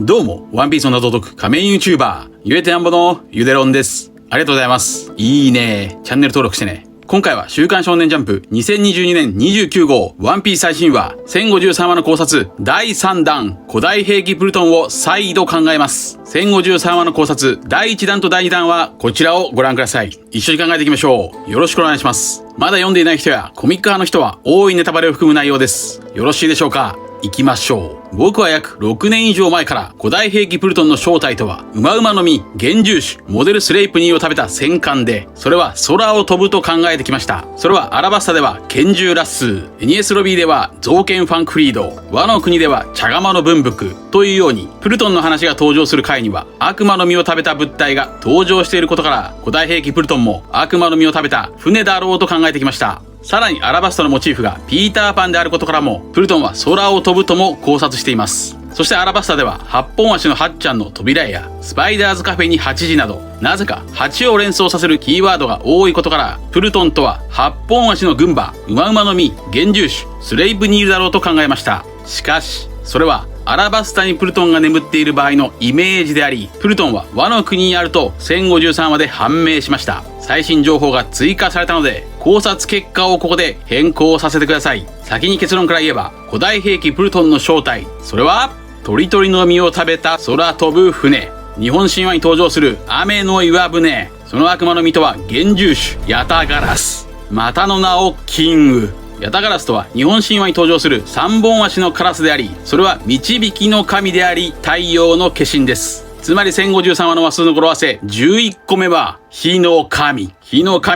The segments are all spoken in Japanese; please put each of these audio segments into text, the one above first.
どうも、ワンピースの謎解く仮面 YouTuber、ゆえてなんぼのゆでろんです。ありがとうございます。いいね。チャンネル登録してね。今回は週刊少年ジャンプ2022年29号ワンピース最新話1053話の考察第3弾古代兵器プルトンを再度考えます。1053話の考察第1弾と第2弾はこちらをご覧ください。一緒に考えていきましょう。よろしくお願いします。まだ読んでいない人やコミック派の人は多いネタバレを含む内容です。よろしいでしょうか。行きましょう。僕は約6年以上前から古代兵器プルトンの正体とはウマウマの実、幻獣種、モデルスレイプニーを食べた戦艦で、それは空を飛ぶと考えてきました。それはアラバスタでは拳銃ラッスー、エニエスロビーでは造剣ファンクフリード、ワノ国では茶釜の文福というようにプルトンの話が登場する回には悪魔の実を食べた物体が登場していることから古代兵器プルトンも悪魔の実を食べた船だろうと考えてきました。さらにアラバスタのモチーフがピーターパンであることからもプルトンは空を飛ぶとも考察しています。そしてアラバスタでは8本足のハッちゃんの扉絵やスパイダーズカフェに8時などなぜか8を連想させるキーワードが多いことからプルトンとは8本足の軍馬、ウマウマの実、幻獣種、スレイブニールだろうと考えました。しかしそれはアラバスタにプルトンが眠っている場合のイメージであり、プルトンはワノ国にあると1053話で判明しました。最新情報が追加されたので考察結果をここで変更させてください。先に結論から言えば古代兵器プルトンの正体、それは鳥鳥の実を食べた空飛ぶ船、日本神話に登場する雨の岩船、その悪魔の実とは幻獣種ヤタガラス、またの名をキング。ヤタガラスとは日本神話に登場する3本足のカラスであり、それは導きの神であり太陽の化身です。つまり1053話の話数の語呂合わせ11個目は火の神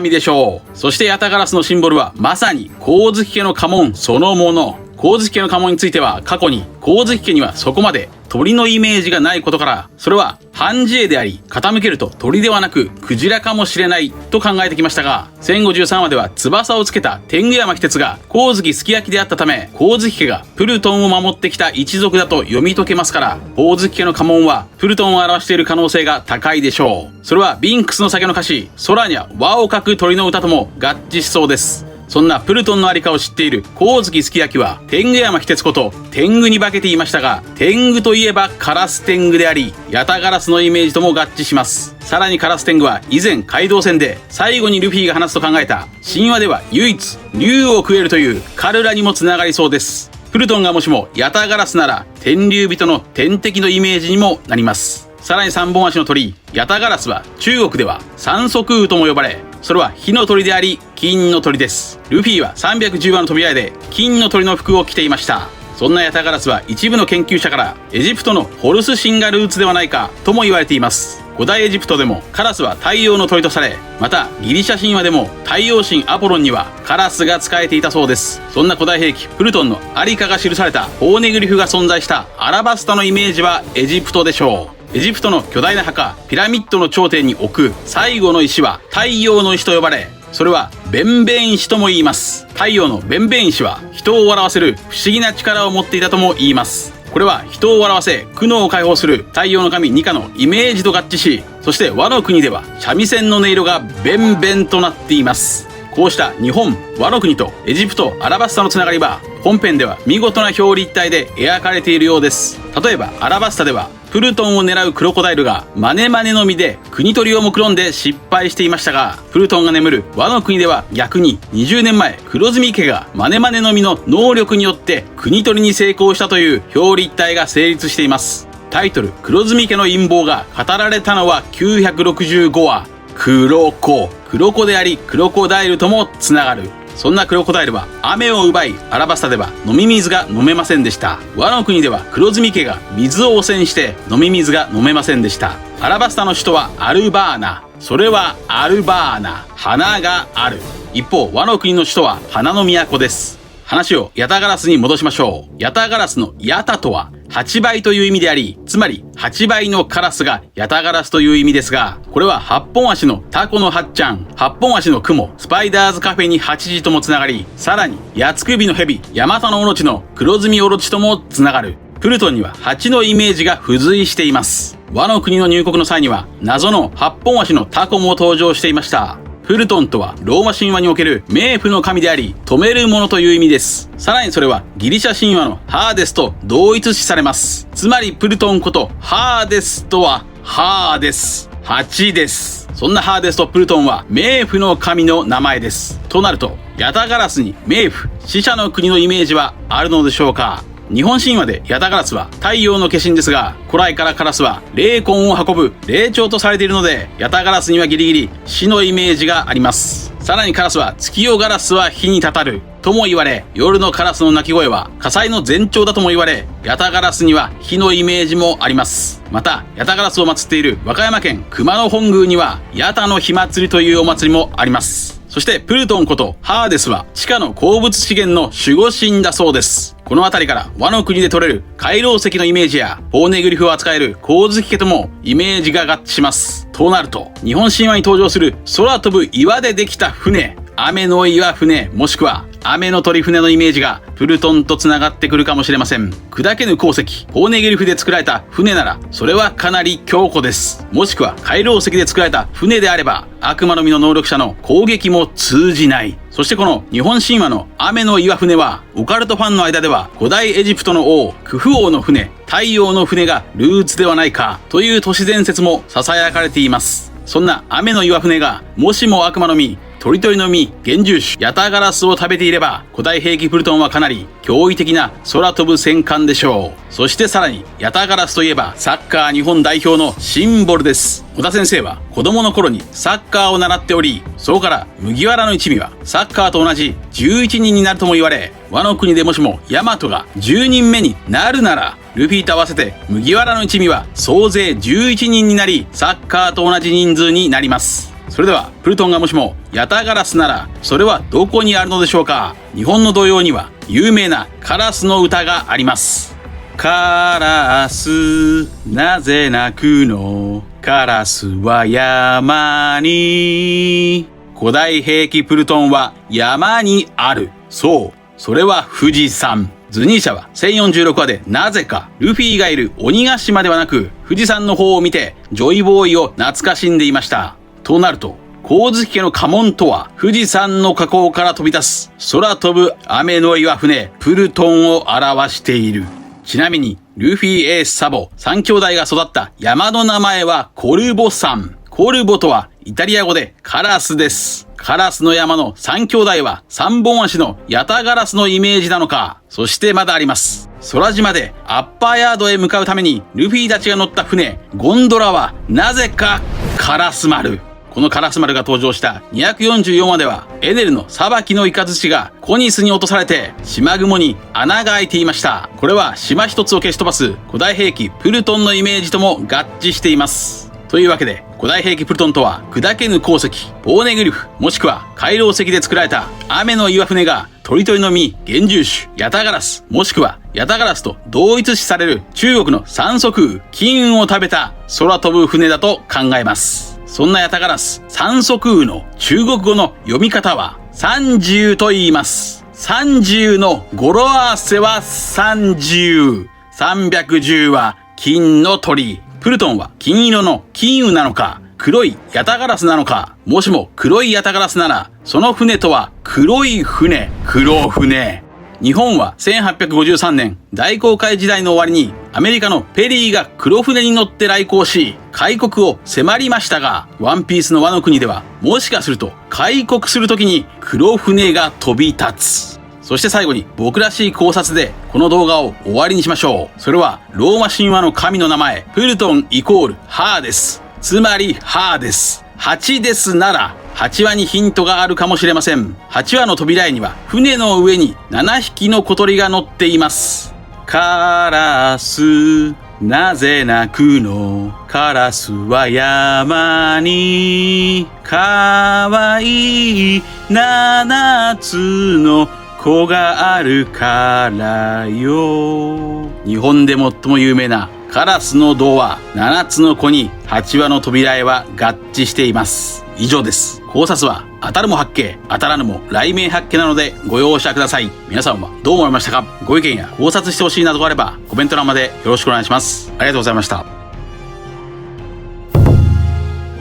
でしょう。そしてヤタガラスのシンボルはまさに光月家の家紋そのもの。光月家の家紋については過去に光月家にはそこまで鳥のイメージがないことから、それは半字絵であり傾けると鳥ではなくクジラかもしれないと考えてきましたが、1053話では翼をつけた天狗山鬼鉄が光月すき焼きであったため、光月家がプルトンを守ってきた一族だと読み解けますから、光月家の家紋はプルトンを表している可能性が高いでしょう。それはビンクスの酒の歌詞空には輪を描く鳥の歌とも合致しそうです。そんなプルトンのありかを知っている光月すき焼きは天狗山鬼鉄こと天狗に化けていましたが、天狗といえばカラス天狗でありヤタガラスのイメージとも合致します。さらにカラス天狗は以前街道戦で最後にルフィが話すと考えた神話では唯一竜を食えるというカルラにもつながりそうです。プルトンがもしもヤタガラスなら天竜人の天敵のイメージにもなります。さらに3本足の鳥ヤタガラスは中国では三足羽とも呼ばれ、それは火の鳥であり金の鳥です。ルフィは310話の扉絵で金の鳥の服を着ていました。そんなヤタガラスは一部の研究者からエジプトのホルス神がルーツではないかとも言われています。古代エジプトでもカラスは太陽の鳥とされ、またギリシャ神話でも太陽神アポロンにはカラスが仕えていたそうです。そんな古代兵器プルトンのありかが記されたホーネグリフが存在したアラバスタのイメージはエジプトでしょう。エジプトの巨大な墓ピラミッドの頂点に置く最後の石は太陽の石と呼ばれ、それは弁弁石とも言います。太陽の弁弁石は人を笑わせる不思議な力を持っていたとも言います。これは人を笑わせ苦悩を解放する太陽の神ニカのイメージと合致し、そしてワノ国では三味線の音色が弁弁となっています。こうした日本、ワノ国とエジプト、アラバスタのつながりは本編では見事な表裏一体で描かれているようです。例えばアラバスタではプルトンを狙うクロコダイルがマネマネの実で国取りを目論んで失敗していましたが、プルトンが眠るワノ国では逆に20年前黒住家がマネマネの実の能力によって国取りに成功したという表裏一体が成立しています。タイトル黒住家の陰謀が語られたのは965話。クロコでありクロコダイルともつながる。そんなクロコダイルは雨を奪い、アラバスタでは飲み水が飲めませんでした。ワノ国では黒住家が水を汚染して飲み水が飲めませんでした。アラバスタの首都はアルバーナ。それはアルバーナ、花がある。一方ワノ国の首都は花の都です。話をヤタガラスに戻しましょう。ヤタガラスのヤタとは8倍という意味であり、つまり8倍のカラスがヤタガラスという意味ですが、これは8本足のタコのハッちゃん、8本足のクモ、スパイダーズカフェに8時ともつながり、さらに八つ首のヘビ、ヤマタノオロチの黒ずみオロチともつながる。プルトンには8のイメージが付随しています。ワノ国の入国の際には謎の8本足のタコも登場していました。プルトンとはローマ神話における冥府の神であり、止めるものという意味です。さらにそれはギリシャ神話のハーデスと同一視されます。つまりプルトンことハーデスとは、ハーデス、8です。そんなハーデスとプルトンは冥府の神の名前です。となると、ヤタガラスに冥府、死者の国のイメージはあるのでしょうか。日本神話でヤタガラスは太陽の化身ですが、古来からカラスは霊魂を運ぶ霊長とされているので、ヤタガラスにはギリギリ死のイメージがあります。さらにカラスは月夜ガラスは火にたたるとも言われ、夜のカラスの鳴き声は火災の前兆だとも言われ、ヤタガラスには火のイメージもあります。また、ヤタガラスを祀っている和歌山県熊野本宮にはヤタの火祭りというお祭りもあります。そしてプルトンことハーデスは地下の鉱物資源の守護神だそうです。この辺りから和の国で取れる海楼石のイメージやポーネグリフを扱える光月家ともイメージが合致します。となると、日本神話に登場する空飛ぶ岩でできた船、雨の岩船もしくは雨の鳥船のイメージがプルトンと繋がってくるかもしれません。砕けぬ鉱石、ポーネグリフで作られた船ならそれはかなり強固です。もしくは海楼石で作られた船であれば悪魔の実の能力者の攻撃も通じない。そしてこの日本神話の雨の岩船はオカルトファンの間では古代エジプトの王クフ王の船、太陽の船がルーツではないかという都市伝説も囁かれています。そんな雨の岩船がもしも悪魔の実、鳥々の実、幻獣種、ヤタガラスを食べていれば古代兵器プルトンはかなり驚異的な空飛ぶ戦艦でしょう。そしてさらにヤタガラスといえばサッカー日本代表のシンボルです。小田先生は子供の頃にサッカーを習っており、そこから麦わらの一味はサッカーと同じ11人になるとも言われ、和の国でもしもヤマトが10人目になるなら、ルフィと合わせて麦わらの一味は総勢11人になり、サッカーと同じ人数になります。それではプルトンがもしもヤタガラスならそれはどこにあるのでしょうか。日本の童謡には有名なカラスの歌があります。カラスなぜ鳴くの、カラスは山に。古代兵器プルトンは山にある。そう、それは富士山。ズニーシャは1046話でなぜかルフィがいる鬼ヶ島ではなく富士山の方を見てジョイボーイを懐かしんでいました。となると、光月家の家紋とは富士山の火口から飛び出す空飛ぶ雨の岩船プルトンを表している。ちなみにルフィ、エース、サボ3兄弟が育った山の名前はコルボ山。コルボとはイタリア語でカラスです。カラスの山の3兄弟は3本足のヤタガラスのイメージなのか。そしてまだあります。空島でアッパーヤードへ向かうためにルフィたちが乗った船ゴンドラはなぜかカラス丸。このカラス丸が登場した244話ではエネルの裁きのイカズチがコニスに落とされて島雲に穴が開いていました。これは島一つを消し飛ばす古代兵器プルトンのイメージとも合致しています。というわけで古代兵器プルトンとは砕けぬ鉱石、ポーネグリフもしくは海楼石で作られた雨の岩船が鳥々の実、幻獣種、ヤタガラスもしくはヤタガラスと同一視される中国の三足魚、金運を食べた空飛ぶ船だと考えます。そんなヤタガラス、三足魚の中国語の読み方は30と言います。30の語呂合わせは30。310は金の鳥。プルトンは金色の金魚なのか、黒いヤタガラスなのか。もしも黒いヤタガラスなら、その船とは黒い船、黒船。日本は1853年大航海時代の終わりにアメリカのペリーが黒船に乗って来航し開国を迫りましたが、ワンピースの和の国ではもしかすると開国するときに黒船が飛び立つ。そして最後に僕らしい考察でこの動画を終わりにしましょう。それはローマ神話の神の名前プルトンイコールハーデス、つまりハーデス。8ですなら8話にヒントがあるかもしれません。8話の扉絵には船の上に7匹の小鳥が乗っています。カラスなぜ鳴くの、カラスは山にかわいい7つの子があるからよ。日本で最も有名なカラスの童話7つの子に8話の扉絵は合致しています。以上です。考察は当たるも八卦、当たらぬも雷鳴八卦なのでご容赦ください。皆さんはどう思いましたか？ご意見や考察してほしいなどがあればコメント欄までよろしくお願いします。ありがとうございました。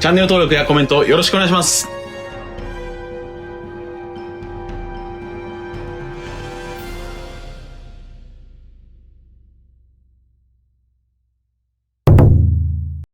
チャンネル登録やコメントよろしくお願いします。